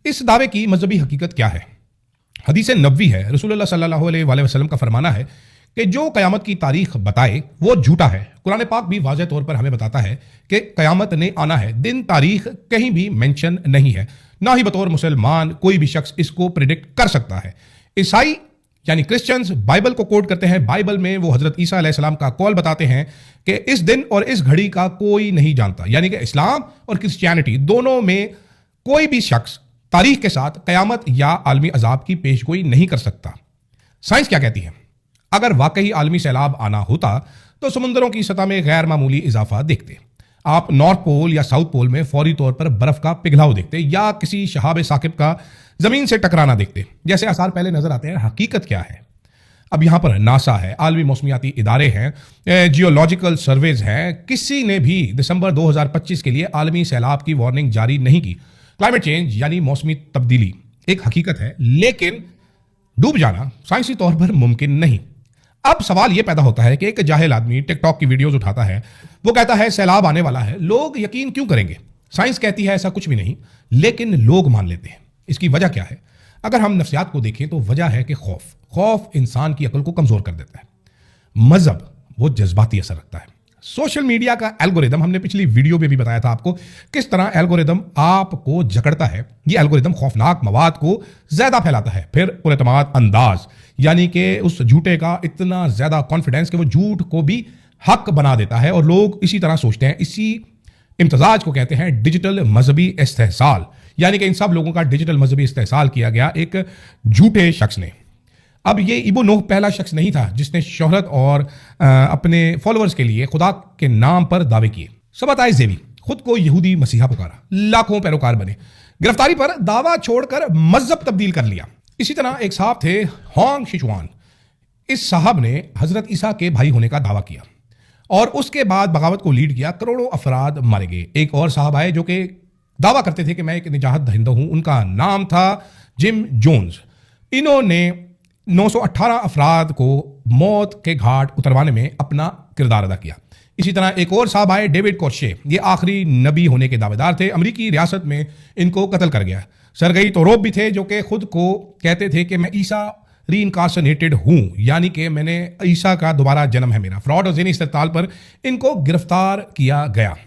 इस दावे की मजहबी हकीकत क्या है? हदीस नबवी है, रसूलुल्लाह सल्लल्लाहु अलैहि वसल्लम का फरमाना है कि जो क़यामत की तारीख बताए वो झूठा है। कुरान पाक भी वाज़ेह तौर पर हमें बताता है कि क़यामत ने आना है, दिन तारीख कहीं भी मेंशन नहीं है, ना ही बतौर मुसलमान कोई भी शख्स इसको प्रिडिक्ट कर सकता है। ईसाई यानी क्रिश्चियंस बाइबल को कोट करते हैं। बाइबल में वो हजरत ईसा अलैहिस्सलाम का कौल बताते हैं कि इस दिन और इस घड़ी का कोई नहीं जानता, यानी कि इस्लाम और क्रिश्चियनिटी दोनों में कोई भी शख्स तारीख के साथ क़यामत या आलमी अजाब की पेशगोई नहीं कर सकता। साइंस क्या कहती है? अगर वाकई आलमी सैलाब आना होता तो समुंदरों की सतह में गैर मामूली इजाफा देखते। आप नॉर्थ पोल या साउथ पोल में फौरी तौर पर बर्फ का पिघलाव देखते या किसी शहाब साकिब का जमीन से टकराना देखते, जैसे आसार पहले नजर आते हैं। हकीकत क्या है? अब यहां पर नासा है, आलमी मौसमियाती इदारे हैं, जियोलॉजिकल सर्वेज हैं, किसी ने भी दिसंबर 2025 के लिए आलमी सैलाब की वार्निंग जारी नहीं की। क्लाइमेट चेंज यानी मौसमी तब्दीली एक हकीकत है, लेकिन डूब जाना साइंसी तौर पर मुमकिन नहीं। अब सवाल यह पैदा होता है कि एक जाहिल आदमी टिकटॉक की वीडियोस उठाता है, वो कहता है सैलाब आने वाला है, लोग यकीन क्यों करेंगे? साइंस कहती है ऐसा कुछ भी नहीं, लेकिन लोग मान लेते हैं। इसकी वजह क्या है? अगर हम नफ्सियात को देखें तो वजह है कि खौफ इंसान की अकल को कमजोर कर देता है। मजहब वो जज्बाती असर रखता है। सोशल मीडिया का एल्गोरिदम, हमने पिछली वीडियो में भी बताया था आपको किस तरह एल्गोरिदम आपको जकड़ता है। ये एल्गोरिदम खौफनाक मवाद को ज्यादा फैलाता है, फिर पुरएतमाद अंदाज यानी कि उस झूठे का इतना ज्यादा कॉन्फिडेंस कि वो झूठ को भी हक बना देता है और लोग इसी तरह सोचते हैं। इसी इम्तजाज को कहते हैं डिजिटल मजहबी इस्तेहसाल, यानी कि इन सब लोगों का डिजिटल मजहबी इस्तेहसाल किया गया एक झूठे शख्स ने। अब ये इबो नूह पहला शख्स नहीं था जिसने शोहरत और अपने फॉलोअर्स के लिए खुदा के नाम पर दावे किए। सबताए ज़ेवी खुद को यहूदी मसीहा पुकारा, लाखों पैरोकार बने, गिरफ्तारी पर दावा छोड़कर मजहब तब्दील कर लिया। इसी तरह एक साहब थे होंग शिचुआन। इस साहब ने हजरत ईसा के भाई होने का दावा किया और उसके बाद बगावत को लीड किया। करोड़ों अफराद मारे गए। एक और साहब आए जो कि दावा करते थे कि मैं एक निजात दहिंदा हूं, उनका नाम था जिम जोन्स। इन्होंने 918 अफराद को मौत के घाट उतरवाने में अपना किरदार अदा किया। इसी तरह एक और साहब आए डेविड कोर्शे, ये आखिरी नबी होने के दावेदार थे। अमेरिकी रियासत में इनको कत्ल कर गया। सरगई तोरोब भी थे जो कि खुद को कहते थे कि मैं ईसा रीइनकार्सनेटेड हूं, यानी कि मैंने ईसा का दोबारा जन्म है मेरा। फ्रॉड और ज़िनी इस्तेताल पर इनको गिरफ्तार किया गया।